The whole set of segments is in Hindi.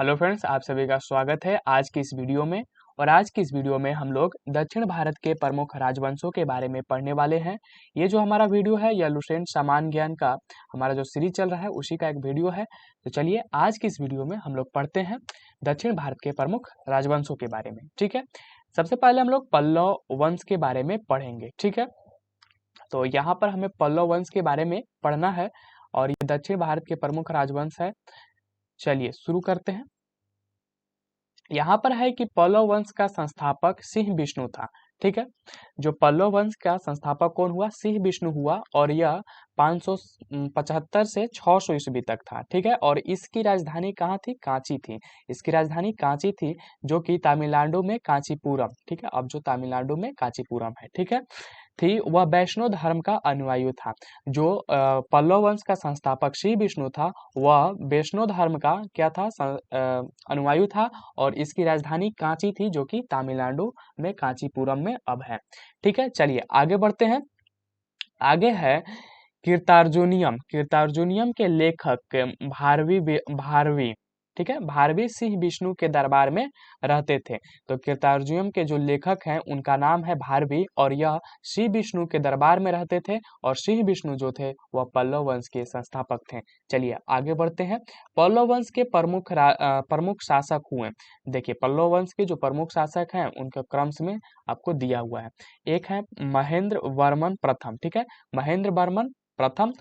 हेलो फ्रेंड्स, आप सभी का स्वागत है आज की इस वीडियो में। और आज की इस वीडियो में हम लोग दक्षिण भारत के प्रमुख राजवंशों के बारे में पढ़ने वाले हैं। ये जो हमारा वीडियो है यह लुसेंट सामान्य ज्ञान का हमारा जो सीरीज चल रहा है उसी का एक वीडियो है। तो चलिए आज की इस वीडियो में हम लोग पढ़ते हैं दक्षिण भारत के प्रमुख राजवंशों के बारे में। ठीक है, सबसे पहले हम लोग पल्लव वंश के बारे में पढ़ेंगे। ठीक है, तो यहाँ पर हमें पल्लव वंश के बारे में पढ़ना है और ये दक्षिण भारत के प्रमुख राजवंश है। चलिए शुरू करते हैं। यहाँ पर है कि पल्लव वंश का संस्थापक सिंह विष्णु था। ठीक है, जो पल्लव वंश का संस्थापक कौन हुआ? सिंह विष्णु हुआ और यह 575 से 600 ईस्वी तक था। ठीक है, और इसकी राजधानी कहाँ थी? कांची थी। इसकी राजधानी कांची थी, जो कि तमिलनाडु में कांचीपुरम। ठीक है, अब जो तमिलनाडु में कांचीपुरम है, ठीक है, थी। वह वैष्णव धर्म का अनुयायी था। जो पल्लव वंश का संस्थापक श्री विष्णु था, वह वैष्णव धर्म का क्या था? अनुयायी था और इसकी राजधानी कांची थी, जो कि तमिलनाडु में कांचीपुरम में अब है। ठीक है, चलिए आगे बढ़ते हैं। आगे है कीर्तार्जुनियम। कीर्तार्जुनियम के लेखक भारवी, ठीक है, भारवी सिंह विष्णु के दरबार में रहते थे। तो कीर्तार्जुनियम के जो लेखक हैं उनका नाम है भारवी और यह श्री विष्णु के दरबार में रहते थे और श्री विष्णु जो थे वह पल्लव वंश के संस्थापक थे। चलिए आगे बढ़ते हैं। पल्लव वंश के प्रमुख शासक हुए। देखिए पल्लव वंश के जो प्रमुख शासक हैं उनके क्रम में आपको दिया हुआ है। एक है महेंद्र वर्मन प्रथम। ठीक है, महेंद्र वर्मन प्रथम,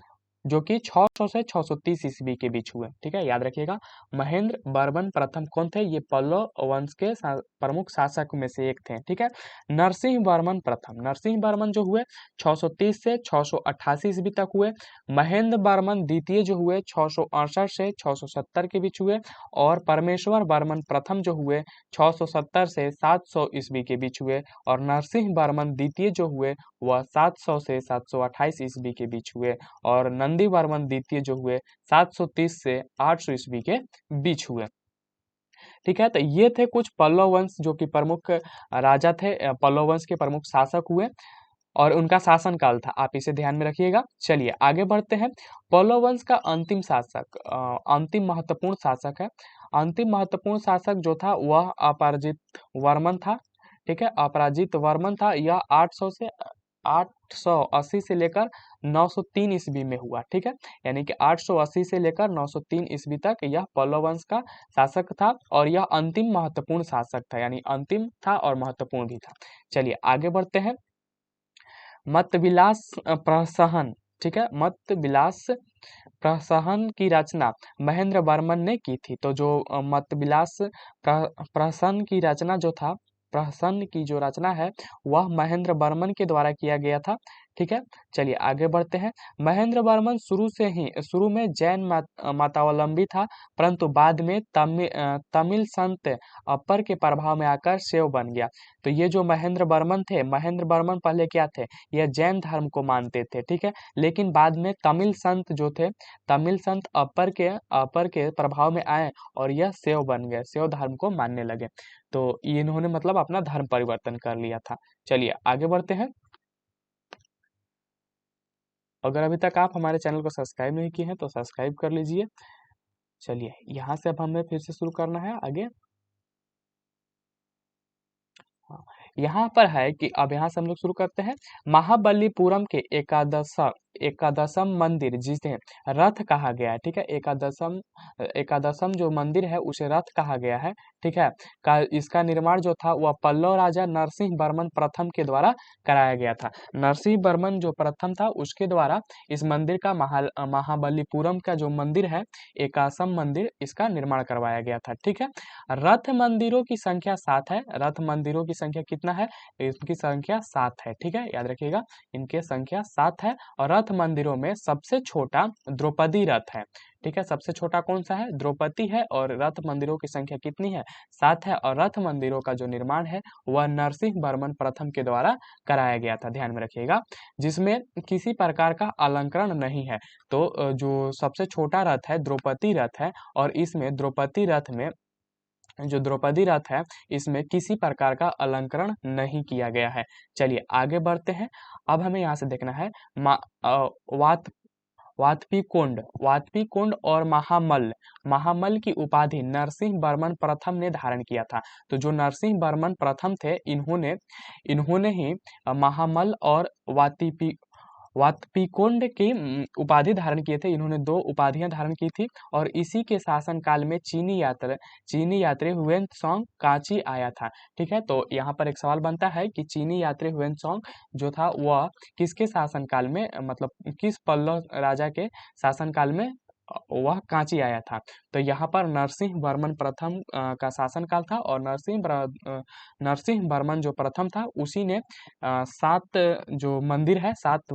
जो कि 600 से 630 ईस्वी के बीच हुए। ठीक है, याद रखिएगा। महेंद्र वर्मन प्रथम कौन थे? ये पल्लव वंश के प्रमुख शासक में से एक थे। ठीक है, नरसिंह वर्मन प्रथम, नरसिंह वर्मन जो हुए 630 से 688 ईस्वी तक हुए। महेंद्र वर्मन द्वितीय जो हुए 668 से 670 के बीच हुए और परमेश्वर वर्मन प्रथम जो हुए 670 से 700 ईस्वी के बीच हुए और नरसिंह वर्मन द्वितीय जो हुए वह 700 से 728 ईस्वी के बीच हुए और नंदी वर्मन द्वितीय जो हुए 730 से 800 ईस्वी के बीच हुए। ठीक है, तो ये थे कुछ पल्लव वंश जो कि प्रमुख राजा थे, पल्लव वंश के प्रमुख शासक हुए और उनका शासन काल था। आप इसे ध्यान में रखिएगा। चलिए आगे बढ़ते हैं। पल्लव वंश का अंतिम शासक, अंतिम महत्वपूर्ण शासक है। अंतिम महत्वपूर्ण शासक जो था वह अपराजित वर्मन था। ठीक है, अपराजित वर्मन था। यह 880 से लेकर 903 ईस्वी में हुआ। ठीक है, यानी कि 880 से लेकर 903 ईस्वी तक यह पल्लव वंश का शासक था और यह अंतिम महत्वपूर्ण शासक था, यानी अंतिम था और महत्वपूर्ण भी था। चलिए आगे बढ़ते हैं। मतविलास प्रसहन। ठीक है, मतविलास प्रसहन की रचना महेंद्र वर्मन ने की थी। तो जो मतविलास प्रसहन की रचना जो था, प्रसन्न की जो रचना है वह महेंद्र वर्मन के द्वारा किया गया था। ठीक है, चलिए आगे बढ़ते हैं। महेंद्र वर्मन शुरू में जैन मतावलंबी था, परंतु बाद में तमिल संत अपर के प्रभाव में आकर शैव बन गया। तो ये जो महेंद्र वर्मन थे, महेंद्र वर्मन पहले क्या थे? यह जैन धर्म को मानते थे। ठीक है, लेकिन बाद में तमिल संत जो थे, तमिल संत अपर के प्रभाव में आए और यह शैव बन गए, शैव धर्म को मानने लगे। तो इन्होंने मतलब अपना धर्म परिवर्तन कर लिया था। चलिए आगे बढ़ते हैं। अगर अभी तक आप हमारे चैनल को सब्सक्राइब नहीं किए हैं तो सब्सक्राइब कर लीजिए। चलिए यहाँ से अब हमें फिर से शुरू करना है आगे। हाँ, यहाँ पर है कि अब यहाँ से हम लोग शुरू करते हैं। महाबलीपुरम के एकादशम मंदिर जिसे रथ कहा गया है। ठीक है, एकादशम जो मंदिर है उसे रथ कहा गया है। ठीक है, इसका निर्माण जो था वह पल्लव राजा नरसिंह वर्मन प्रथम के द्वारा कराया गया था। नरसिंह वर्मन जो प्रथम था उसके द्वारा इस मंदिर का महाबलीपुरम का जो मंदिर है, एकादशम मंदिर, इसका निर्माण करवाया गया था। ठीक है, रथ मंदिरों की संख्या 7 है। रथ मंदिरों की संख्या कितना है? इसकी संख्या 7 है। ठीक है, याद रखिएगा, इनकी संख्या 7 है और रथ मंदिरों में सबसे छोटा द्रौपदी रथ है। ठीक है, सबसे छोटा कौन सा है? द्रौपदी है। और रथ मंदिरों की संख्या कितनी है? 7 है। और रथ मंदिरों का जो निर्माण है वह नरसिंह वर्मन प्रथम के द्वारा कराया गया था, ध्यान में रखिएगा, जिसमें किसी प्रकार का अलंकरण नहीं है। तो जो सबसे छोटा रथ है द्रौपदी रथ है और इसमें द्रौपदी रथ में जो द्रौपदी रथ है इसमें किसी प्रकार का अलंकरण नहीं किया गया है। चलिए आगे बढ़ते हैं। अब हमें यहाँ से देखना है वात वात्पीकोंड वात्पीकोंड और महामल्ल महामल्ल की उपाधि नरसिंह वर्मन प्रथम ने धारण किया था। तो जो नरसिंह वर्मन प्रथम थे इन्होंने इन्होंने ही महामल्ल और वात्पीकोंड की उपाधि धारण किए थे। इन्होंने 2 उपाधियां धारण की थी और इसी के शासन काल में चीनी यात्री हुएनत्सांग कांची आया था। ठीक है, तो यहाँ पर एक सवाल बनता है कि चीनी यात्री हुएनत्सांग जो था वह किसके शासन काल में मतलब किस पल्लव राजा के शासन काल में वह कांची आया था। तो यहाँ पर नरसिंह वर्मन प्रथम का शासनकाल था और नरसिंह वर्मन जो प्रथम था उसी ने 7 जो मंदिर है 7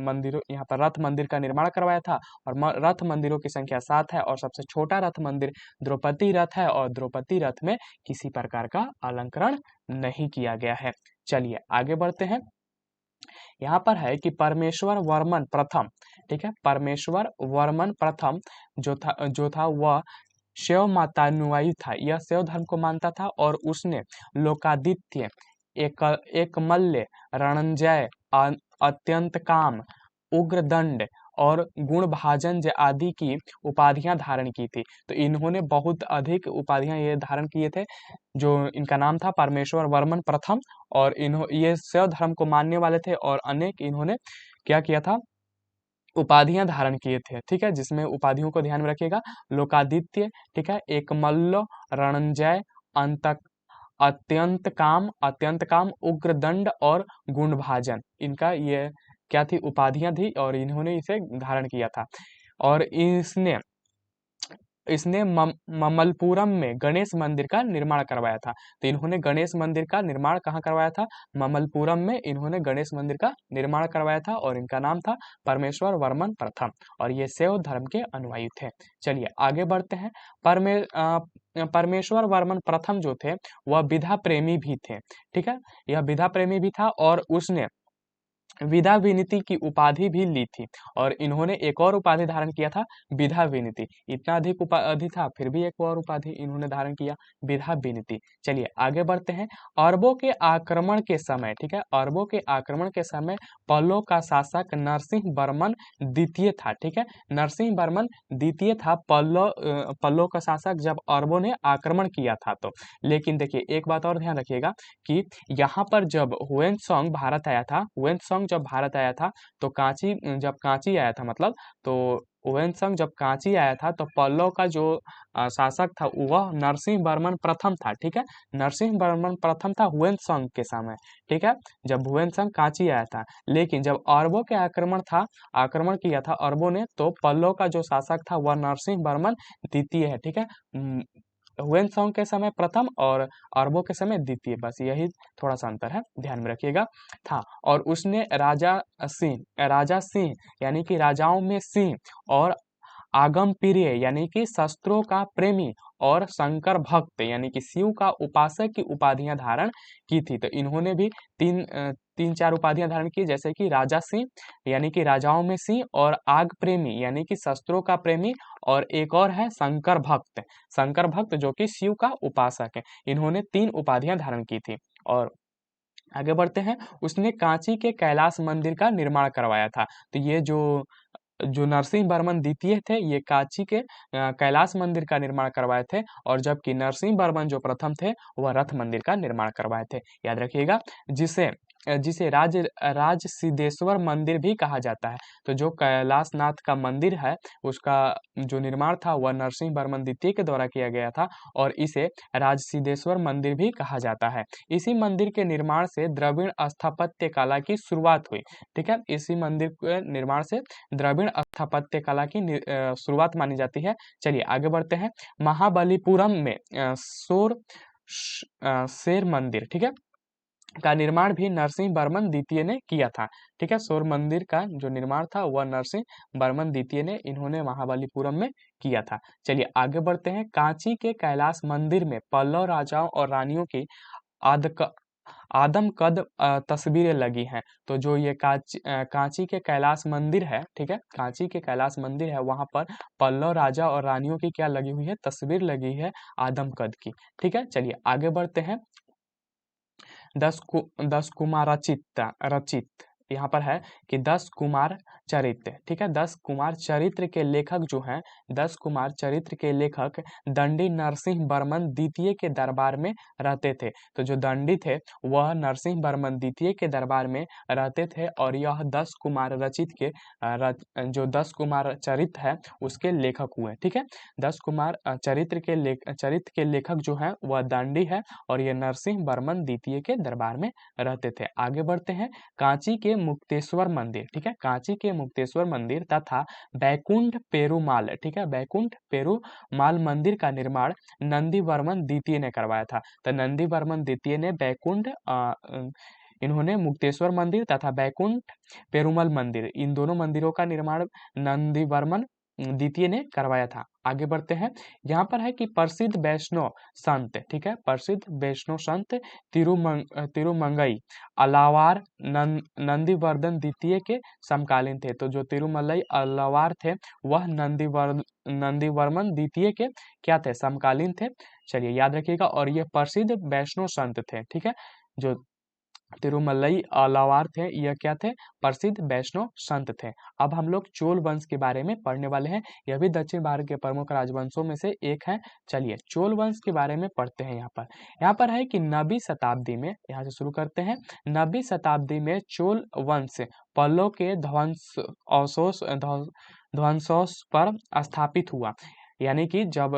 मंदिरों यहाँ पर रथ मंदिर का निर्माण करवाया था और रथ मंदिरों की संख्या 7 है और सबसे छोटा रथ मंदिर द्रौपदी रथ है और द्रौपदी रथ में किसी प्रकार का अलंकरण नहीं किया गया है। चलिए आगे बढ़ते हैं। यहाँ पर है कि परमेश्वर वर्मन प्रथम, ठीक है, परमेश्वर वर्मन प्रथम जो था वह शैव मातानुयायी था। यह शैव धर्म को मानता था और उसने लोकादित्य एकमल्य रणंजय अत्यंत काम उग्रदंड और गुणभाजन आदि की उपाधियां धारण की थी। तो इन्होंने बहुत अधिक उपाधियां ये धारण किए थे। जो इनका नाम था परमेश्वर वर्मन प्रथम और ये शैव धर्म को मानने वाले थे और अनेक इन्होंने क्या किया था, उपाधियां धारण किए थे। ठीक है, जिसमें उपाधियों को ध्यान में रखिएगा, लोकादित्य, ठीक है, एकमल्ल रणंजय अत्यंत काम उग्रदंड और गुणभाजन, इनका ये क्या थी, उपाधियां थी और इन्होंने इसे धारण किया था। और इसने ममलपुरम में गणेश मंदिर का निर्माण करवाया था। तो इन्होंने गणेश मंदिर का निर्माण कहाँ करवाया था, ममलपुरम में इन्होंने गणेश मंदिर का निर्माण करवाया था और इनका नाम था परमेश्वर वर्मन प्रथम और ये शैव धर्म के अनुयायी थे। चलिए आगे बढ़ते हैं। परमेश्वर वर्मन प्रथम जो थे वह विधा प्रेमी भी थे। ठीक है, यह विधा प्रेमी भी था और उसने विधा विनीति की उपाधि भी ली थी और इन्होंने एक और उपाधि धारण किया था, विधा विनीति। इतना अधिक उपाधि था फिर भी एक और उपाधि इन्होंने धारण किया, विधा विनीति। चलिए आगे बढ़ते हैं। अरबों के आक्रमण के समय, ठीक है, अरबों के आक्रमण के समय पल्लव का शासक नरसिंह वर्मन द्वितीय था। ठीक है, नरसिंह वर्मन द्वितीय था पल्लव का शासक जब अरबों ने आक्रमण किया था। तो लेकिन देखिए एक बात और ध्यान रखिएगा कि यहाँ पर जब हुएनत्सांग भारत आया था, हुएनत्सांग जब भारत आया था तो जब कांची आया था मतलब, तो हुएनत्सांग जब कांची आया था तो पल्लव का जो शासक था वह नरसिंह वर्मन प्रथम था। ठीक है, नरसिंह वर्मन प्रथम था हुएनत्सांग के समय। ठीक है, जब हुएनत्सांग कांची आया था, लेकिन जब अरबों के आक्रमण किया था अरबों ने, तो पल्लव का जो शासक था वह नरसिंह वर्मन द्वितीय है। ठीक है, हुएनत्सांग के समय प्रथम और अरबों के समय द्वितीय, बस यही थोड़ा सा अंतर है, ध्यान में रखिएगा था। और उसने राजा सिंह यानी कि राजाओं में सिंह और आगम प्रिय यानी कि शस्त्रों का प्रेमी और शंकर भक्त यानी कि शिव का उपासक की उपाधियां धारण की थी। तो इन्होंने भी तीन चार उपाधियां धारण की, जैसे कि राजा सिंह यानी कि राजाओं में सिंह और आग प्रेमी यानी कि शस्त्रों का प्रेमी और एक और है शंकर भक्त जो कि शिव का उपासक है। इन्होंने 3 उपाधियां धारण की थी। और आगे बढ़ते हैं। उसने कांची के कैलाश मंदिर का निर्माण करवाया था। तो ये जो नरसिंह वर्मन द्वितीय थे ये कांची के कैलाश मंदिर का निर्माण करवाए थे और जबकि नरसिंह वर्मन जो प्रथम थे वह रथ मंदिर का निर्माण करवाए थे। याद रखिएगा, जिसे राज सिद्धेश्वर मंदिर भी कहा जाता है। तो जो कैलाशनाथ का मंदिर है उसका जो निर्माण था वह नरसिंह वर्मन द्वितीय के द्वारा किया गया था और इसे राज सिद्धेश्वर मंदिर भी कहा जाता है। इसी मंदिर के निर्माण से द्रविड़ स्थापत्य कला की शुरुआत हुई। ठीक है, इसी मंदिर के निर्माण से द्रविड़ स्थापत्य कला की शुरुआत मानी जाती है। चलिए आगे बढ़ते हैं। महाबलीपुरम में शेर मंदिर, ठीक है, का निर्माण भी नरसिंह वर्मन द्वितीय ने किया था। ठीक है, शोर मंदिर का जो निर्माण था वह नरसिंह वर्मन द्वितीय ने इन्होंने महाबलीपुरम में किया था। चलिए आगे बढ़ते हैं। कांची के कैलाश मंदिर में पल्लव राजाओं और रानियों की आदमकद तस्वीरें लगी हैं। तो जो ये कांची के कैलाश मंदिर है, ठीक है, कांची के कैलाश मंदिर है, वहां पर पल्लव राजा और रानियों की क्या लगी हुई है, तस्वीर लगी है आदमकद की। ठीक है, चलिए आगे बढ़ते हैं। 10 कुमार रचित यहाँ पर है कि 10 कुमार चरित्र, ठीक है। 10 कुमार चरित्र के लेखक जो हैं, 10 कुमार चरित्र के लेखक दंडी नरसिंह वर्मन द्वितीय के दरबार में रहते थे। तो जो दंडी थे वह नरसिंह वर्मन द्वितीय के दरबार में रहते थे और यह 10 कुमार रचित के जो 10 कुमार चरित्र है उसके लेखक हुए, ठीक है। 10 कुमार चरित्र के लेखक जो हैं वह दंडी है और ये नरसिंह वर्मन द्वितीय के दरबार में रहते थे। आगे बढ़ते हैं। कांची के मुक्तेश्वर मंदिर, ठीक है, कांची के मुक्तेश्वर मंदिर तथा बैकुंठ पेरुमाल, ठीक है, बैकुंठ पेरुमाल मंदिर का निर्माण नंदी वर्मन द्वितीय ने करवाया था। तो नंदी वर्मन द्वितीय ने इन्होंने मुक्तेश्वर मंदिर तथा बैकुंठ पेरुमल मंदिर, इन दोनों मंदिरों का निर्माण नंदी वर्मन द्वितीय ने करवाया था। आगे बढ़ते हैं। यहाँ पर है कि प्रसिद्ध वैष्णव संत, ठीक है, प्रसिद्ध वैष्णव संत तिरुमंगई अलावार नंदीवर्धन द्वितीय के समकालीन थे। तो जो तिरुमलई अलावार थे वह नंदीवर्मन द्वितीय के क्या थे, समकालीन थे। चलिए याद रखिएगा। और ये प्रसिद्ध वैष्णव संत थे, ठीक है। जो तिरुमलई अलावार थे यह क्या थे, प्रसिद्ध वैष्णव संत थे। अब हम लोग चोल वंश के बारे में पढ़ने वाले हैं। यह भी दक्षिण भारत के प्रमुख राजवंशों में से एक है। चलिए चोल वंश के बारे में पढ़ते हैं। यहाँ पर है कि 9वीं शताब्दी में, यहाँ से शुरू करते हैं। 9वीं शताब्दी में चोल वंश पल्लव के ध्वंसों पर स्थापित हुआ। यानी कि जब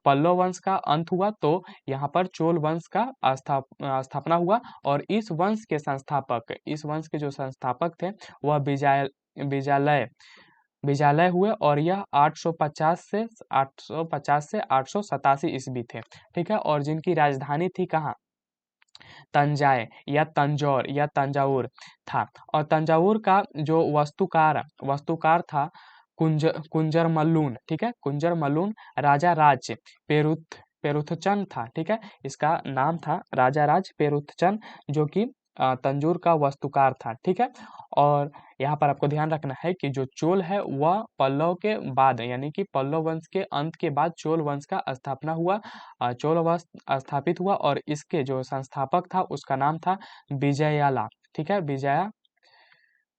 पल्लव वंश का अंत हुआ तो यहाँ पर चोल वंश का स्थापना हुआ और इस वंश के जो संस्थापक थे वह विजयालय हुए और यह 850 से 887 ईस्वी थे, ठीक है। और जिनकी राजधानी थी कहाँ, तंजाय या तंजौर या तंजावुर था। और तंजावुर का जो वास्तुकार था कुंजर मल्लून, ठीक है, कुंजर मल्लून राजा राज पेरुथचन था, ठीक है। इसका नाम था राजा राज पेरुथचन, जो कि तंजौर का वास्तुकार था, ठीक है। और यहाँ पर आपको ध्यान रखना है कि जो चोल है वह पल्लव के बाद, यानी कि पल्लव वंश के अंत के बाद चोल वंश का स्थापना हुआ, चोल वंश स्थापित हुआ और इसके जो संस्थापक था उसका नाम था विजयाला, ठीक है,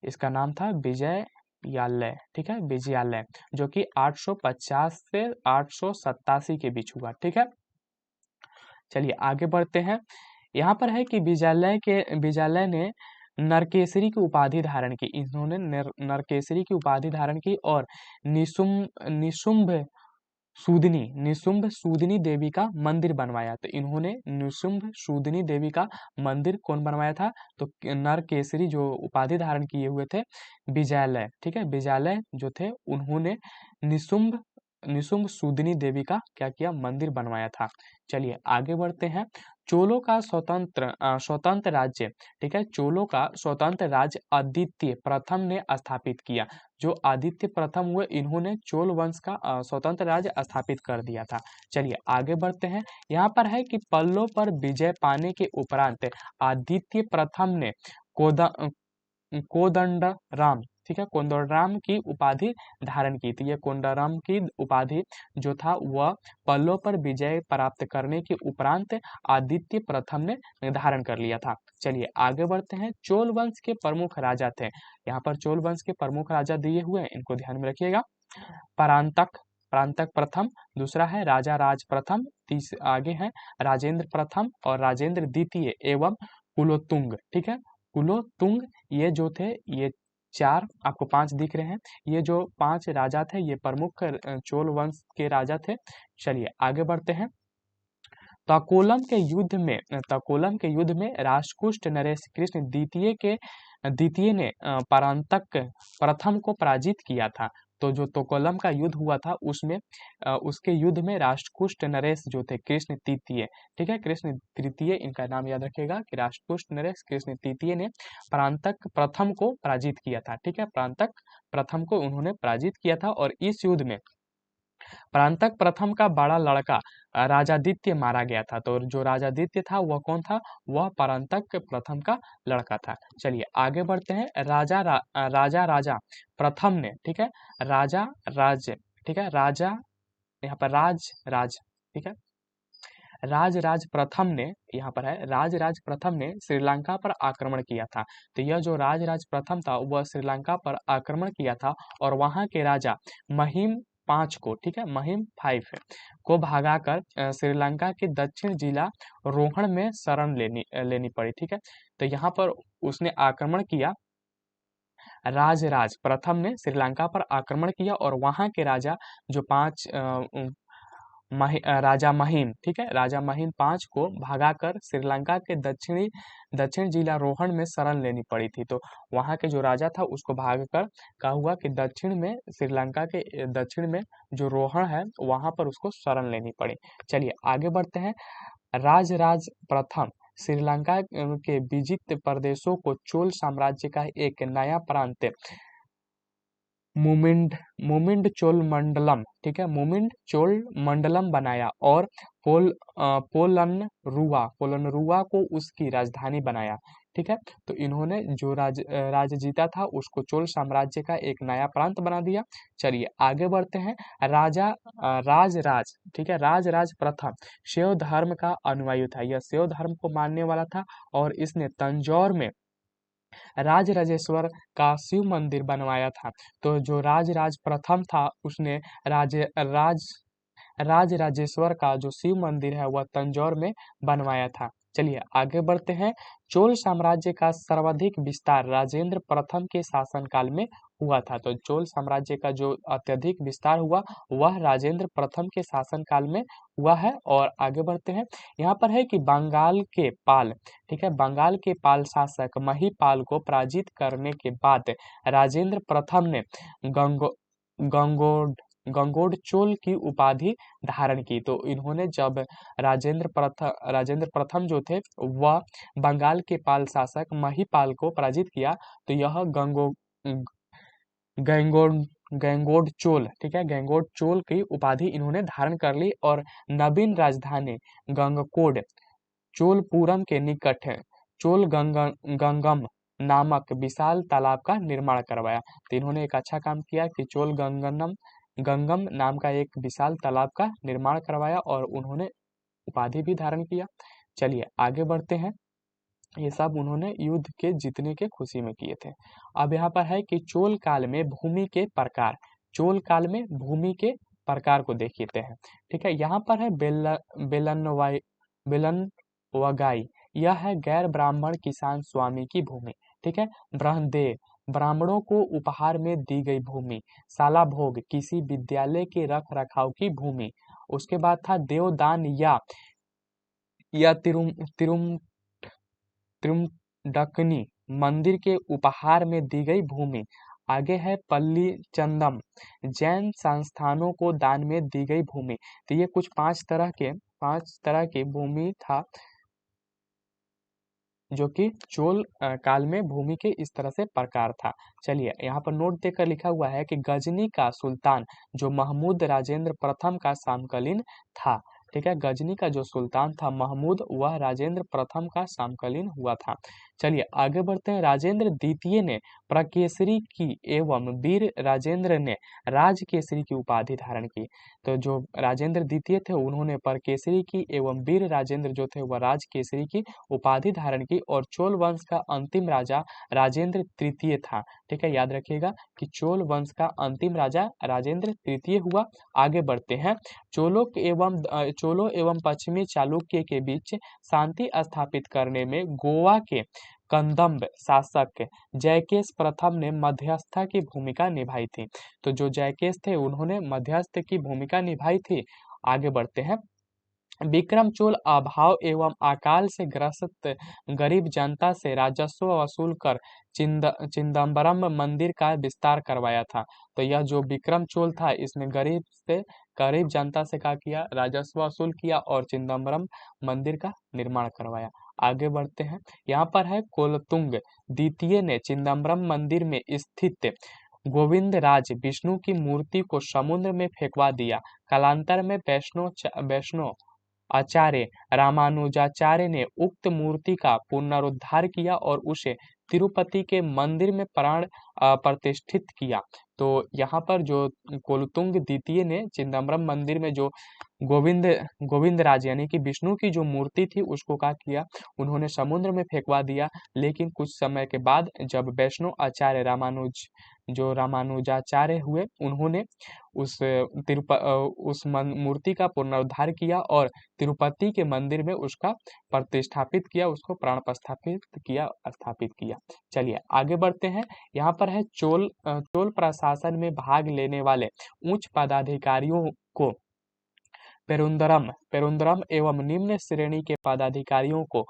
इसका नाम था विजयालय, ठीक है, विजयालय, जो कि 850 से 887 के बीच हुआ, ठीक है। चलिए आगे बढ़ते हैं। यहाँ पर है कि विजयालय ने नरकेसरी की उपाधि धारण की। इन्होंने नरकेसरी की उपाधि धारण की और निशुंभ सूदनी देवी का मंदिर बनवाया। तो इन्होंने निशुंभ सूदनी देवी का मंदिर कौन बनवाया था, तो नरकेसरी जो उपाधि धारण किए हुए थे विजयालय, ठीक है, विजयालय जो थे उन्होंने निशुंभ सूदनी देवी का क्या किया, मंदिर बनवाया था। चलिए आगे बढ़ते हैं। चोलों का स्वतंत्र राज्य, ठीक है, चोलों का स्वतंत्र राज्य आदित्य प्रथम ने स्थापित किया। जो आदित्य प्रथम हुए इन्होंने चोल वंश का स्वतंत्र राज्य स्थापित कर दिया था। चलिए आगे बढ़ते हैं। यहाँ पर है कि पल्लव पर विजय पाने के उपरांत आदित्य प्रथम ने कोदंडराम, ठीक है, कोदंडराम की उपाधि धारण की थी। यह कोदंडराम की उपाधि जो था वह पल्लव पर विजय प्राप्त करने के उपरांत आदित्य प्रथम ने धारण कर लिया था। चलिए आगे बढ़ते हैं। चोल वंश के प्रमुख राजा थे। यहाँ पर चोल वंश के प्रमुख राजा दिए हुए हैं, इनको ध्यान में रखिएगा। परांतक प्रथम, दूसरा है राजा राज प्रथम, आगे है राजेंद्र प्रथम और राजेंद्र द्वितीय एवं कुलोत्तुंग, ठीक है, कुलोत्तुंग। ये जो थे ये चार, आपको 5 दिख रहे हैं, ये जो 5 राजा थे ये प्रमुख चोल वंश के राजा थे। चलिए आगे बढ़ते हैं। तकोलम के युद्ध में राष्ट्रकूट नरेश कृष्ण द्वितीय ने परांतक प्रथम को पराजित किया था। तो जो तकोलम का युद्ध हुआ था उसमें उसके युद्ध में राष्ट्रकूट नरेश जो थे कृष्ण तृतीय, ठीक है, कृष्ण तृतीय, इनका नाम याद रखेगा कि राष्ट्रकूट नरेश कृष्ण तृतीय ने परांतक प्रथम को पराजित किया था, ठीक है, परांतक प्रथम को उन्होंने पराजित किया था। और इस युद्ध में परांतक प्रथम का बड़ा लड़का राजादित्य मारा गया था। तो जो राजादित्य था वह कौन था, वह परांतक प्रथम का लड़का था। चलिए आगे बढ़ते हैं। राजा प्रथम ने, ठीक है, राजा राज, ठीक है, राजा, यहाँ पर राज, ठीक है, राजराज प्रथम ने, यहाँ पर है राजराज प्रथम ने श्रीलंका पर आक्रमण किया था। तो यह जो राजराज प्रथम था वह श्रीलंका पर आक्रमण किया था और वहां के राजा महिम 5 को, ठीक है, महिम 5 को भगाकर श्रीलंका के दक्षिण जिला रोहण में शरण लेनी पड़ी, ठीक है। तो यहाँ पर उसने आक्रमण किया, राजराज प्रथम ने श्रीलंका पर आक्रमण किया और वहां के राजा जो 5 राजा महिम, ठीक है, राजा महिम 5 को भगाकर श्रीलंका के दक्षिण जिला रोहण में शरण लेनी पड़ी थी। तो वहां के जो राजा था उसको भागकर क्या हुआ कि दक्षिण में, श्रीलंका के दक्षिण में जो रोहण है वहां पर उसको शरण लेनी पड़ी। चलिए आगे बढ़ते हैं। राजराज प्रथम श्रीलंका के विजित प्रदेशों को चोल साम्राज्य का एक नया प्रांत मुमिंड चोल मंडलम, ठीक है, मुमिंड चोल मंडलम बनाया और पोलनरुआ को उसकी राजधानी बनाया, ठीक है। तो इन्होंने जो राज जीता था उसको चोल साम्राज्य का एक नया प्रांत बना दिया। चलिए आगे बढ़ते हैं। राजराज, ठीक है, राजराज प्रथम शैव धर्म का अनुयायी था, यह शैव धर्म को मानने वाला था और इसने तंजौर में राजराजेश्वर का शिव मंदिर बनवाया था। तो जो राजराज प्रथम था उसने राजराजेश्वर का जो शिव मंदिर है वह तंजौर में बनवाया था। चलिए आगे बढ़ते हैं। चोल साम्राज्य का सर्वाधिक विस्तार राजेंद्र प्रथम के शासनकाल में हुआ था। तो चोल साम्राज्य का जो अत्यधिक विस्तार हुआ वह राजेंद्र प्रथम के शासनकाल में हुआ है। और आगे बढ़ते हैं। यहाँ पर है कि बंगाल के पाल, ठीक है, बंगाल के पाल शासक महिपाल को पराजित करने के बाद राजेंद्र प्रथम ने गंगोड चोल की उपाधि धारण की। तो इन्होंने जब राजेंद्र प्रथम जो थे वह बंगाल के पाल शासक महिपाल को पराजित किया तो यह गंगोड चोल, ठीक है, गंगोड चोल की उपाधि इन्होंने धारण कर ली और नवीन राजधानी गंगकोड चोलपुरम के निकट चोल गंगम नामक विशाल तालाब का निर्माण करवाया। तो इन्होंने एक अच्छा काम किया कि चोल गंगम नाम का एक विशाल तालाब का निर्माण करवाया और उन्होंने उपाधि भी धारण किया। चलिए आगे बढ़ते हैं। ये सब उन्होंने युद्ध के जीतने के खुशी में किए थे। अब यहाँ पर है कि चोल काल में भूमि के प्रकार, चोल काल में भूमि के प्रकार को देखते हैं, ठीक है। यहाँ पर है बेलनवगाई, यह है गैर ब्राह्मण किसान स्वामी की भूमि, ठीक है। ब्रह्मदेव, ब्राह्मणों को उपहार में दी गई भूमि। साला भोग, किसी विद्यालय के रख रखाव की भूमि। उसके बाद था देवदान या त्रिमडकनी, मंदिर के उपहार में दी गई भूमि। आगे है पल्ली चंदम, जैन संस्थानों को दान में दी गई भूमि। तो ये कुछ 5 तरह के भूमि था जो कि चोल काल में भूमि के इस तरह से प्रकार था। चलिए यहाँ पर नोट देकर लिखा हुआ है कि गजनी का सुल्तान जो महमूद राजेंद्र प्रथम का समकालीन था, ठीक है। गजनी का जो सुल्तान था महमूद वह राजेंद्र प्रथम का समकालीन हुआ था। चलिए आगे बढ़ते हैं। राजेंद्र द्वितीय ने प्रकेसरी की एवं वीर राजेंद्र ने राजकेसरी की उपाधि धारण की। तो जो राजेंद्र द्वितीय थे उन्होंने प्रकेसरी की एवं वीर राजेंद्र जो थे वह राजकेसरी की उपाधि धारण की और चोल वंश का अंतिम राजा राजेंद्र तृतीय था, ठीक है। याद रखिएगा कि चोल वंश का अंतिम राजा राजेंद्र तृतीय हुआ। आगे बढ़ते हैं। चोलों एवं पश्चिमी चालुक्य के बीच शांति स्थापित करने में गोवा के कंदम्ब शासक जयकेश प्रथम ने मध्यस्थता की भूमिका निभाई थी। तो जो जयकेश थे उन्होंने मध्यस्थ की भूमिका निभाई थी। आगे बढ़ते हैं। विक्रम चोल अभाव एवं अकाल से ग्रस्त गरीब जनता से राजस्व वसूल कर चिदम्बरम मंदिर का विस्तार करवाया था। तो यह जो विक्रम चोल था इसने गरीब जनता से क्या किया, राजस्व वसूल किया और चिदम्बरम मंदिर का निर्माण करवाया। आगे बढ़ते हैं। यहाँ पर है कोलतुंग द्वितीय ने चिदम्बरम मंदिर में स्थित गोविंद राज विष्णु की मूर्ति को समुद्र में फेंकवा दिया। कालांतर में वैष्णव आचार्य रामानुजाचार्य ने उक्त मूर्ति का पुनरुद्धार किया और उसे तिरुपति के मंदिर में प्राण प्रतिष्ठित किया। तो यहाँ पर जो कुलोत्तुंग द्वितीय ने चिदम्बरम मंदिर में जो गोविंद गोविंदराज यानी कि विष्णु की जो मूर्ति थी उसको क्या किया, उन्होंने समुद्र में फेंकवा दिया। लेकिन कुछ समय के बाद जब वैष्णव आचार्य जो रामानुजाचार्य हुए, उन्होंने उस मूर्ति का पुनरुद्धार किया और तिरुपति के मंदिर में उसका प्रतिष्ठापित किया, उसको प्राण स्थापित किया। चलिए आगे बढ़ते हैं। यहाँ पर है चोल प्रशासन में भाग लेने वाले उच्च पदाधिकारियों को पेरुंदरम एवं निम्न श्रेणी के पदाधिकारियों को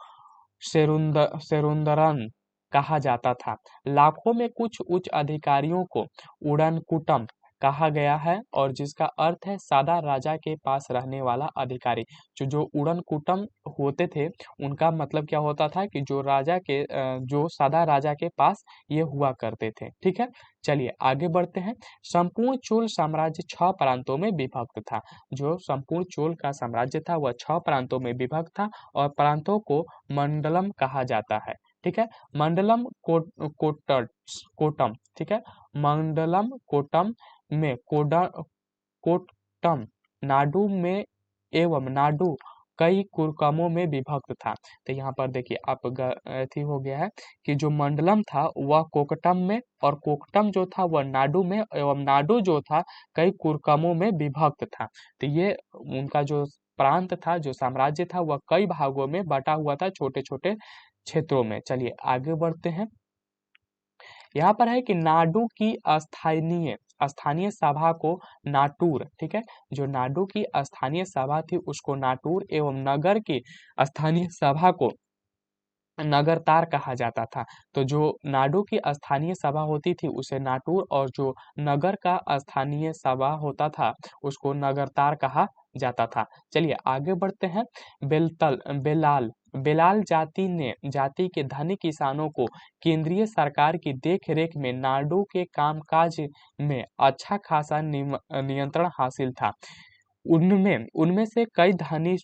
सेरुंदरन कहा जाता था। लाखों में कुछ उच्च अधिकारियों को उड़नकुटम कहा गया है, और जिसका अर्थ है सादा राजा के पास रहने वाला अधिकारी। जो उड़नकुटम होते थे उनका मतलब क्या होता था कि जो सादा राजा के पास ये हुआ करते थे। ठीक है, चलिए आगे बढ़ते हैं। संपूर्ण चोल साम्राज्य 6 प्रांतों में विभक्त था। जो संपूर्ण चोल का साम्राज्य था वह 6 प्रांतों में विभक्त था, और प्रांतों को मंडलम कहा जाता है। ठीक है, मंडलम कोटम। ठीक है, मंडलम कोटम में कोटम नाडु में एवं नाडु कई कुरकमों में विभक्त था। तो यहाँ पर देखिए आप अथी हो गया है कि जो मंडलम था वह कोकटम में, और कोकटम जो था वह नाडु में, एवं नाडु जो था कई कुरकमों में विभक्त था। तो ये उनका जो प्रांत था, जो साम्राज्य था, वह कई भागों में बटा हुआ था, छोटे छोटे क्षेत्रों में। चलिए आगे बढ़ते हैं। यहाँ पर है कि नाडु की स्थानीय सभा को नाटूर, ठीक है, जो नाडु की स्थानीय सभा थी उसको नाटूर, एवं नगर की स्थानीय सभा को नगरतार कहा जाता था। तो जो नाडु की स्थानीय सभा होती थी उसे नाटूर, और जो नगर का स्थानीय सभा होता था उसको नगरतार कहा जाता था। चलिए आगे बढ़ते हैं। बेलाल जाति के धनी किसानों को केंद्रीय सरकार की देखरेख में नाडु के कामकाज में अच्छा खासा नियंत्रण हासिल था। उनमें से कई धनी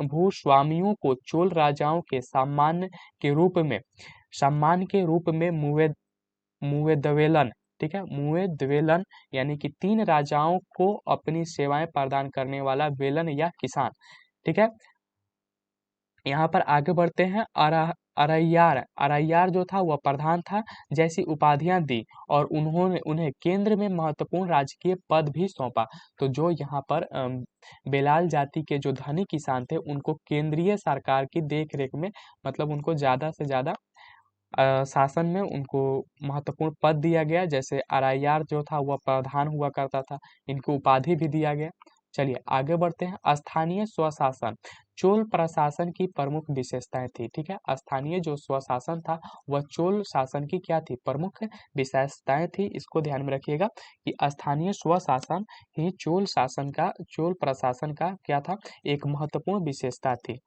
भूस्वामियों को चोल राजाओं के सम्मान के रूप में मुवेदवेलन, ठीक है, मुवेदवेलन यानी कि 3 राजाओं को अपनी सेवाएं प्रदान करने वाला वेलन या किसान। ठीक है, यहाँ पर आगे बढ़ते हैं। अरैयार जो था वह प्रधान था जैसी उपाधियां दी, और उन्हें केंद्र में महत्वपूर्ण राजकीय पद भी सौंपा। तो जो यहाँ पर बेलाल जाति के जो धनी किसान थे उनको केंद्रीय सरकार की देखरेख में, मतलब उनको ज्यादा से ज्यादा शासन में उनको महत्वपूर्ण पद दिया गया। जैसे अरैयार जो था वह प्रधान हुआ करता था, इनको उपाधि भी दिया गया। चलिए आगे बढ़ते हैं। स्थानीय स्वशासन चोल प्रशासन की प्रमुख विशेषताएं थी। ठीक है, स्थानीय जो स्वशासन था वह चोल शासन की क्या थी, प्रमुख विशेषताएं थी। इसको ध्यान में रखिएगा कि स्थानीय स्वशासन ही चोल प्रशासन का क्या था, एक महत्वपूर्ण विशेषता थी।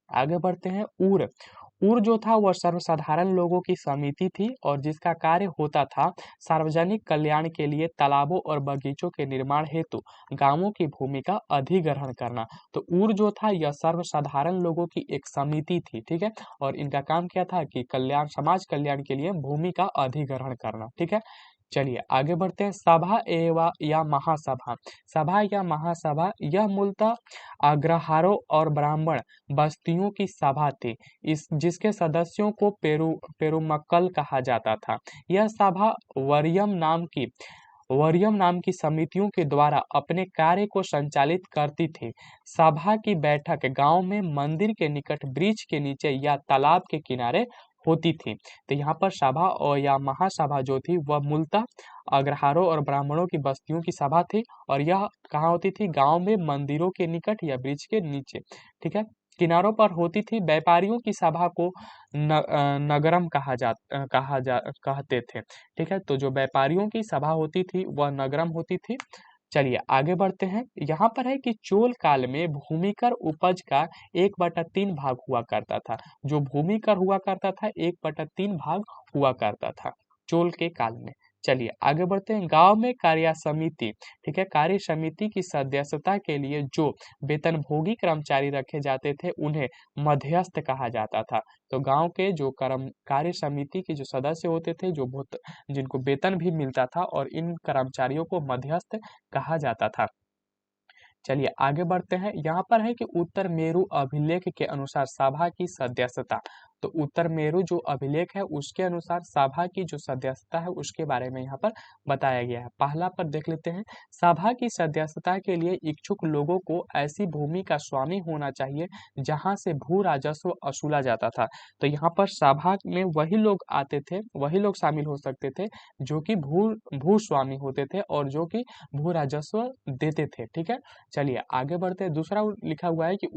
आगे बढ़ते हैं। ऊर जो था वह सर्वसाधारण लोगों की समिति थी, और जिसका कार्य होता था सार्वजनिक कल्याण के लिए तालाबों और बगीचों के निर्माण हेतु गांवों की भूमि का अधिग्रहण करना। तो ऊर जो था यह सर्वसाधारण लोगों की एक समिति थी। ठीक है, और इनका काम क्या था कि समाज कल्याण के लिए भूमि का अधिग्रहण करना। ठीक है, चलिए आगे बढ़ते हैं। सभा या महासभा यह मूलतः अग्रहारों और ब्राह्मण बस्तियों की सभा थी, जिसके सदस्यों को पेरुमक्कल कहा जाता था। यह सभा वरियम नाम की समितियों के द्वारा अपने कार्य को संचालित करती थी। सभा की बैठक गांव में मंदिर के निकट वृक्ष के नीचे या तालाब के किनारे होती थी। तो यहाँ पर सभा और या महासभा जो थी वह मूलतः अग्रहारों और ब्राह्मणों की बस्तियों की सभा थी, और यह कहाँ होती थी, गांव में मंदिरों के निकट या वृक्ष के नीचे। ठीक है, किनारों पर होती थी। व्यापारियों की सभा को नगरम कहते थे। ठीक है, तो जो व्यापारियों की सभा होती थी वह नगरम होती थी। चलिए आगे बढ़ते हैं। यहाँ पर है कि चोल काल में भूमिकर उपज का 1/3 भाग हुआ करता था। जो भूमिकर हुआ करता था 1/3 भाग हुआ करता था चोल के काल में। चलिए आगे बढ़ते हैं। गांव में कार्य समिति, ठीक है, कार्य समिति की सदस्यता के लिए जो वेतनभोगी कर्मचारी रखे जाते थे उन्हें मध्यस्थ कहा जाता था। तो गांव के जो कर्म कार्य समिति के जो सदस्य होते थे, जो बहुत जिनको वेतन भी मिलता था, और इन कर्मचारियों को मध्यस्थ कहा जाता था। चलिए आगे बढ़ते हैं। यहाँ पर है कि उत्तर मेरु अभिलेख के अनुसार सभा की सदस्यता, तो उत्तर मेरु जो अभिलेख है उसके अनुसार सभा की जो सदस्यता है उसके बारे में यहाँ पर बताया गया है। पहला पर देख लेते हैं। सभा की सदस्यता के लिए इच्छुक लोगों को ऐसी भूमि का स्वामी होना चाहिए जहाँ से भू राजस्व वसूला जाता था। तो यहाँ पर सभा में वही लोग आते थे, वही लोग शामिल हो सकते थे जो कि भू स्वामी होते थे और जो कि भू राजस्व देते थे। ठीक है, चलिए आगे बढ़ते हैं। दूसरा लिखा हुआ है कि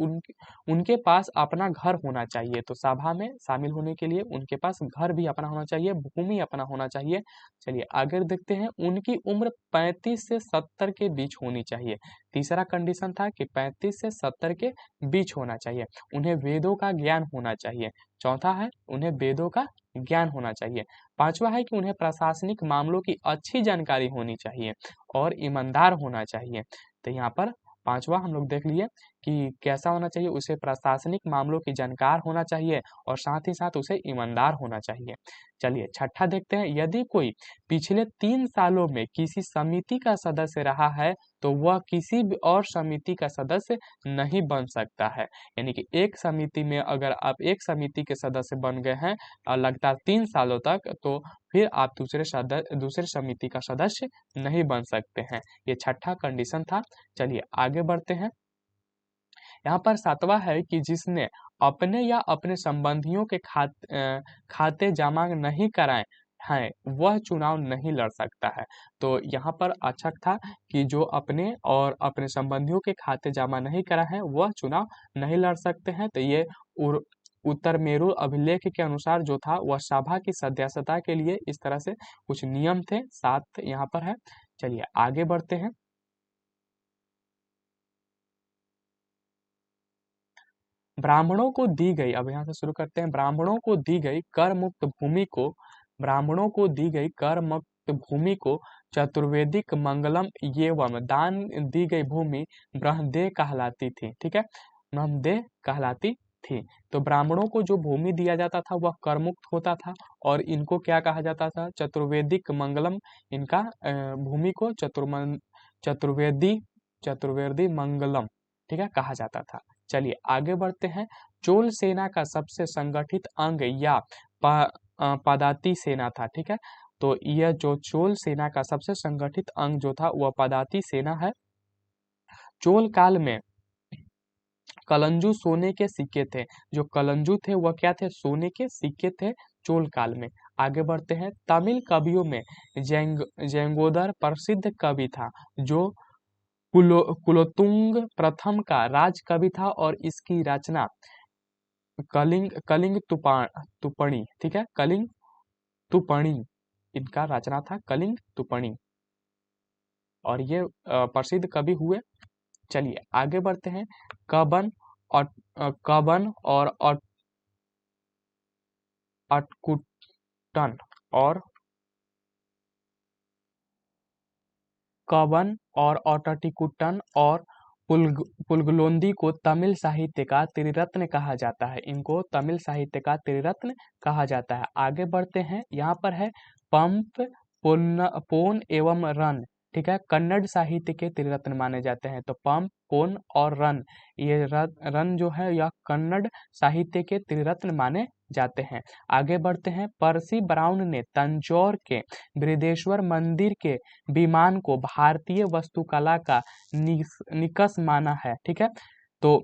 उनके पास अपना घर होना चाहिए। तो सभा में शामिल होने के लिए उनके पास घर भी अपना होना चाहिए, भूमि अपना होना चाहिए। चलिए आगे देखते हैं। उनकी उम्र 35 से 70 के बीच होनी चाहिए। तीसरा कंडीशन था कि 35 से 70 के बीच होना चाहिए। उन्हें वेदों का ज्ञान होना चाहिए। चौथा है उन्हें वेदों का ज्ञान होना चाहिए। पांचवा है कि उन्हें प्रशासनिक मामलों की अच्छी जानकारी होनी चाहिए और ईमानदार होना चाहिए। तो यहाँ पर पांचवा हम लोग देख लिए कि कैसा होना चाहिए, उसे प्रशासनिक मामलों की जानकार होना चाहिए और साथ ही साथ उसे ईमानदार होना चाहिए। चलिए छठा देखते हैं। यदि कोई पिछले 3 सालों में किसी समिति का सदस्य रहा है तो वह किसी भी और समिति का सदस्य नहीं बन सकता है। यानी कि एक समिति में अगर आप एक समिति के सदस्य बन गए हैं लगातार 3 सालों तक, तो फिर आप दूसरे समिति का सदस्य नहीं बन सकते हैं। ये छठा कंडीशन था। चलिए आगे बढ़ते हैं। यहाँ पर सातवां है कि जिसने अपने या अपने संबंधियों के खाते जमा नहीं कराए हैं वह चुनाव नहीं लड़ सकता है। तो यहाँ पर अच्छा था कि जो अपने और अपने संबंधियों के खाते जमा नहीं कराए हैं वह चुनाव नहीं लड़ सकते हैं। तो ये उत्तर मेरु अभिलेख के अनुसार जो था वह सभा की सदस्यता के लिए इस तरह से कुछ नियम थे, 7 यहाँ पर है। चलिए आगे बढ़ते हैं। ब्राह्मणों को दी गई, अब यहाँ से शुरू करते हैं। ब्राह्मणों को दी गई कर मुक्त भूमि को, ब्राह्मणों को दी गई कर मुक्त भूमि को चतुर्वेदिक मंगलम एवं दान दी गई भूमि ब्रह्मदेह कहलाती थी। ठीक है, ब्रह्मदेह कहलाती थी। तो ब्राह्मणों को जो भूमि दिया जाता था वह कर मुक्त होता था और इनको क्या कहा जाता था, चतुर्वेदिक मंगलम, इनका भूमि को चतुर्वेदी चतुर्वेदी मंगलम, ठीक है, कहा जाता था। चलिए आगे बढ़ते हैं। चोल सेना का सबसे संगठित अंग या पदाती सेना था। ठीक है, तो यह जो चोल सेना का सबसे संगठित अंग जो था वह पदाती सेना है। चोल काल में कलंजू सोने के सिक्के थे। जो कलंजू थे वह क्या थे, सोने के सिक्के थे चोल काल में। आगे बढ़ते हैं। तमिल कवियों में जेंगोदर प्रसिद्ध कवि था जो कुलोत्तुंग प्रथम का राज कवि था और इसकी रचना कलिंग तुपणी, ठीक है, कलिंग तुपणी, इनका रचना था कलिंग तुपणी और ये प्रसिद्ध कवि हुए। चलिए आगे बढ़ते हैं। कबन और अटकुटन और कवन और ऑटटिकुटन और पुलगलोंदी को तमिल साहित्य का त्रिरत्न कहा जाता है। इनको तमिल साहित्य का त्रिरत्न कहा जाता है। आगे बढ़ते हैं। यहाँ पर है पंप, पोन एवं रन, ठीक है, कन्नड़ साहित्य के त्रिरत्न माने जाते हैं। तो पंप, पोन और रन, ये रन जो है यह कन्नड़ साहित्य के त्रिरत्न माने जाते हैं। आगे बढ़ते हैं। पर्सी ब्राउन ने तंजौर के बृहदेश्वर मंदिर के विमान को भारतीय वास्तुकला का निकष माना है। ठीक है, तो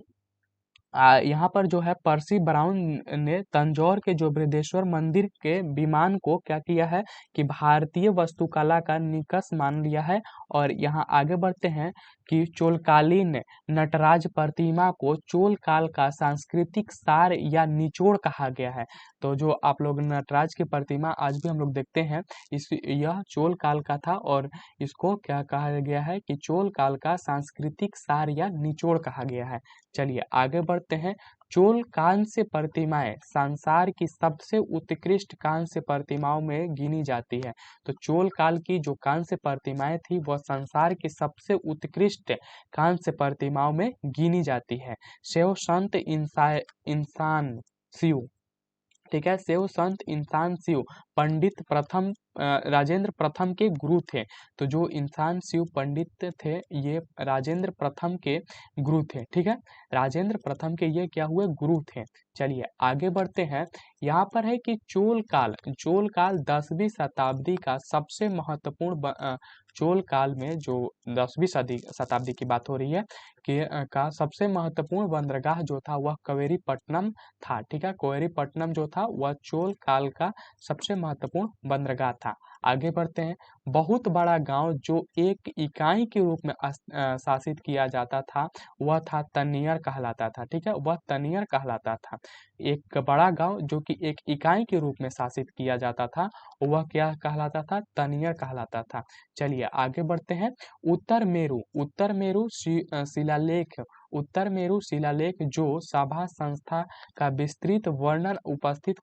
यहाँ पर जो है पर्सी ब्राउन ने तंजौर के जो बृहदेश्वर मंदिर के विमान को क्या किया है कि भारतीय वास्तुकला का निकष मान लिया है। और यहाँ आगे बढ़ते हैं कि चोलकालीन नटराज प्रतिमा को चोल काल का सांस्कृतिक सार या निचोड़ कहा गया है। तो जो आप लोग नटराज की प्रतिमा आज भी हम लोग देखते हैं, यह चोल काल का था और इसको क्या कहा गया है कि चोल काल का सांस्कृतिक सार या निचोड़ कहा गया है। चलिए आगे बढ़ते हैं। चोल कांस्य प्रतिमाएं संसार की सबसे उत्कृष्ट कांस्य प्रतिमाओं में गिनी जाती है। तो चोल काल की जो कांस्य प्रतिमाएं थी वह संसार की सबसे उत्कृष्ट कांस्य प्रतिमाओं में गिनी जाती है। शिव संत इंसान शिव, ठीक है, शिव संत इंसान शिव पंडित प्रथम राजेंद्र प्रथम के गुरु थे। तो जो इंसान शिव पंडित थे ये राजेंद्र प्रथम के गुरु थे, ठीक है, राजेंद्र प्रथम के ये क्या हुए, गुरु थे। चलिए आगे बढ़ते हैं। यहाँ पर है कि चोल काल 10वीं शताब्दी का सबसे महत्वपूर्ण चोल काल में जो 10वीं शताब्दी की बात हो रही है कि का सबसे महत्वपूर्ण बंदरगाह जो था वह कवेरीपट्टनम था, ठीक है, कवेरीपट्टनम जो था वह चोल काल का सबसे महत्वपूर्ण बंदरगाह था। आगे बढ़ते हैं। बहुत बड़ा गांव जो एक इकाई के रूप में शासित किया जाता था वह था तनियर कहलाता था, ठीक है, वह तनियर कहलाता था। एक बड़ा गांव जो कि एक इकाई के रूप में शासित किया जाता था वह क्या कहलाता था, तनियर कहलाता था। चलिए आगे बढ़ते हैं। उत्तर मेरु शिलालेख, उत्तर मेरु शिलालेख जो सभा संस्था का विस्तृत वर्णन उपस्थित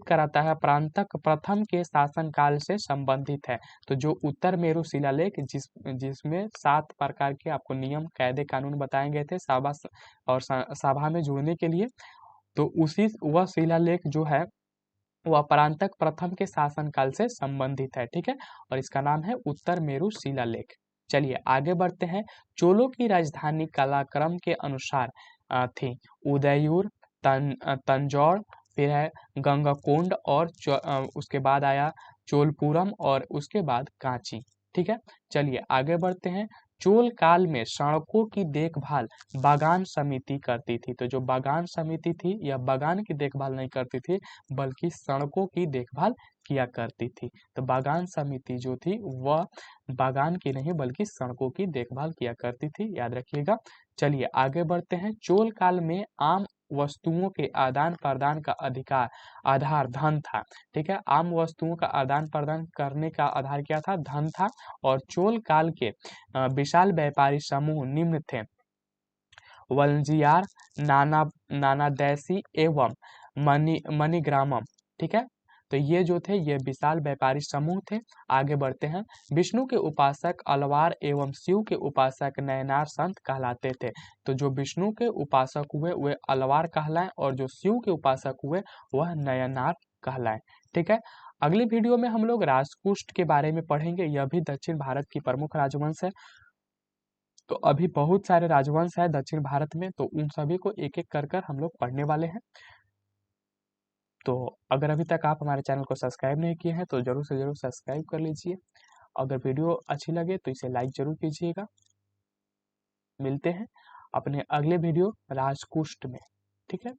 कराता है प्रांतक प्रथम के शासनकाल से संबंधित है। तो जो उत्तर मेरु शिलालेख जिसमें 7 प्रकार के आपको नियम कायदे कानून बताए गए थे सभा और सभा में जुड़ने के लिए, तो उसी वह शिलालेख जो है वह परांतक प्रथम के शासनकाल से संबंधित है, ठीक है, और इसका नाम है उत्तर मेरु शिलालेख। चलिए आगे बढ़ते हैं। चोलों की राजधानी कालक्रम के अनुसार थी उदयपुर, तंजौर, फिर है गंगाकोंड और उसके बाद आया चोलपुरम और उसके बाद कांची, ठीक है। चलिए आगे बढ़ते हैं। चोल काल में सड़कों की देखभाल बागान समिति करती थी। तो जो बागान समिति थी यह बागान की देखभाल नहीं करती थी बल्कि सड़कों की देखभाल किया करती थी। तो बागान समिति जो थी वह बागान की नहीं बल्कि सड़कों की देखभाल किया करती थी, याद रखिएगा। चलिए आगे बढ़ते हैं। चोल काल में आम वस्तुओं के आदान प्रदान का आधार धन था, ठीक है, आम वस्तुओं का आदान प्रदान करने का आधार क्या था, धन था। और चोल काल के विशाल व्यापारी समूह निम्न थे, वलंजियार, नानादैसी एवं मणिग्रामम, ठीक है। तो ये जो थे ये विशाल व्यापारी समूह थे। आगे बढ़ते हैं। विष्णु के उपासक अलवार एवं शिव के उपासक नयनार संत कहलाते थे। तो जो विष्णु के उपासक हुए वे अलवार कहलाए और जो शिव के उपासक हुए वह नयनार कहलाए, ठीक है। अगली वीडियो में हम लोग राजकुष्ट के बारे में पढ़ेंगे। यह भी दक्षिण भारत की प्रमुख राजवंश है। तो अभी बहुत सारे राजवंश है दक्षिण भारत में, तो उन सभी को एक एक कर हम लोग पढ़ने वाले हैं। तो अगर अभी तक आप हमारे चैनल को सब्सक्राइब नहीं किए हैं तो जरूर से जरूर सब्सक्राइब कर लीजिए। अगर वीडियो अच्छी लगे तो इसे लाइक जरूर कीजिएगा। मिलते हैं अपने अगले वीडियो राजकुष्ट में, ठीक है।